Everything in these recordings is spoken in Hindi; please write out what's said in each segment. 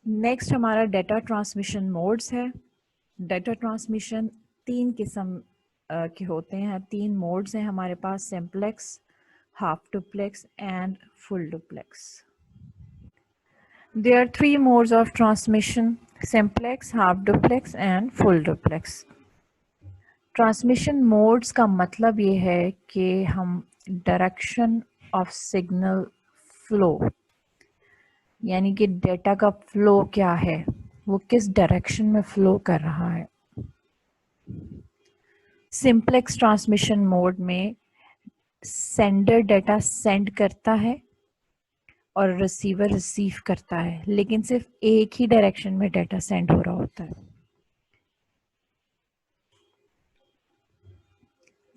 नेक्स्ट हमारा डेटा ट्रांसमिशन मोड्स है। डेटा ट्रांसमिशन तीन किस्म के होते हैं, तीन मोड्स हैं हमारे पास, simplex, half duplex and full duplex. There are three modes of transmission: simplex, half duplex and full duplex. Transmission modes का मतलब ये है कि हम डायरेक्शन ऑफ सिग्नल फ्लो, यानी कि डेटा का फ्लो क्या है, वो किस डायरेक्शन में फ्लो कर रहा है। सिंप्लेक्स ट्रांसमिशन मोड में सेंडर डेटा सेंड करता है और रिसीवर रिसीव करता है, लेकिन सिर्फ एक ही डायरेक्शन में डेटा सेंड हो रहा होता है।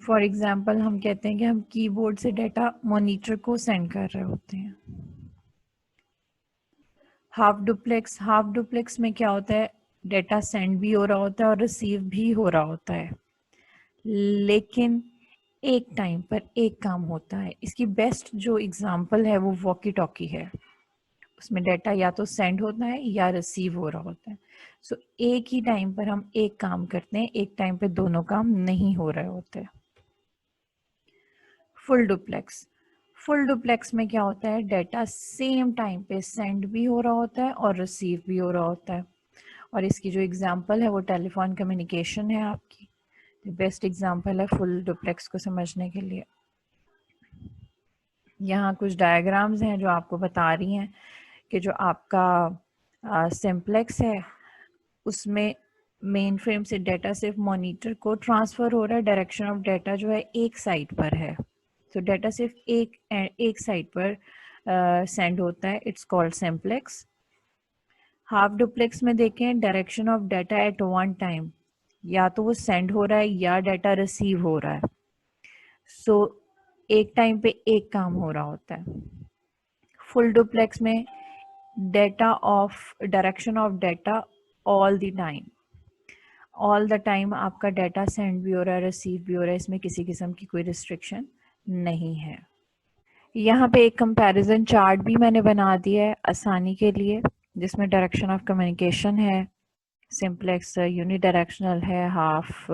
फॉर एग्जाम्पल हम कहते हैं कि हम कीबोर्ड से डेटा मॉनिटर को सेंड कर रहे होते हैं। हाफ डुप्लेक्स में क्या होता है, डेटा सेंड भी हो रहा होता है और रिसीव भी हो रहा होता है, लेकिन एक टाइम पर एक काम होता है। इसकी बेस्ट जो एग्जांपल है वो वॉकी टॉकी है। उसमें डेटा या तो सेंड होता है या रिसीव हो रहा होता है। सो एक ही टाइम पर हम एक काम करते हैं, एक टाइम पे दोनों काम नहीं हो रहे होते। फुल डुप्लेक्स में क्या होता है, डेटा सेम टाइम पे सेंड भी हो रहा होता है और रिसीव भी हो रहा होता है। और इसकी जो एग्जांपल है वो टेलीफोन कम्युनिकेशन है आपकी, बेस्ट एग्जांपल है फुल डुप्लेक्स को समझने के लिए। यहाँ कुछ डायग्राम्स हैं जो आपको बता रही हैं कि जो आपका सिंप्लेक्स है उसमें मेन फ्रेम से डेटा सिर्फ मॉनिटर को ट्रांसफ़र हो रहा है, डायरेक्शन ऑफ डेटा जो है एक साइड पर है। तो डेटा सिर्फ एक साइड पर सेंड होता है, it's called simplex. Half duplex में देखें, direction of data eight one time, या तो वो सेंड हो रहा है या डाटा रिसीव हो रहा है। सो एक टाइम पे एक काम हो रहा होता है। फुल डुप्लेक्स में direction of data all the time आपका डेटा सेंड भी हो रहा है, रिसीव भी हो रहा है, इसमें किसी किस्म की कोई रिस्ट्रिक्शन नहीं है। यहाँ पे एक कंपैरिजन चार्ट भी मैंने बना दिया है आसानी के लिए, जिसमें डायरेक्शन ऑफ कम्युनिकेशन है। सिंप्लेक्स यूनि डायरेक्शनल है, हाफ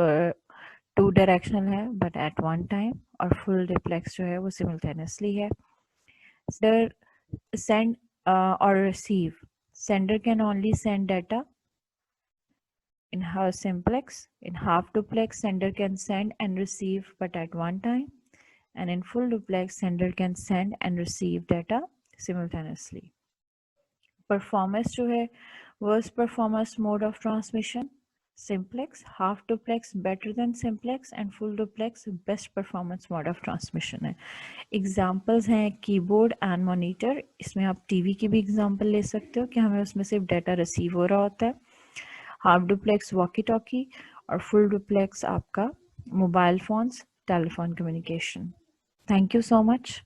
टू डायरेक्शनल है बट एट वन टाइम, और फुल डुप्लेक्स जो है वो सिमल्टेनियसली है। Send or receive. Sender can only send data in half simplex. In half duplex, sender can send and receive but at one time. And in full duplex, sender can send and receive data simultaneously. Performance जो है, worst performance mode of transmission, simplex. Half duplex better than simplex and full duplex best performance mode of transmission है। एग्जाम्पल्स हैं कीबोर्ड एंड मॉनिटर, इसमें आप टीवी की भी एग्जाम्पल ले सकते हो कि हमें उसमें सिर्फ डाटा रिसीव हो रहा होता है। हाफ डुप्लेक्स वॉकी टॉकी और फुल डुप्लेक्स आपका mobile phones, telephone communication. Thank you so much.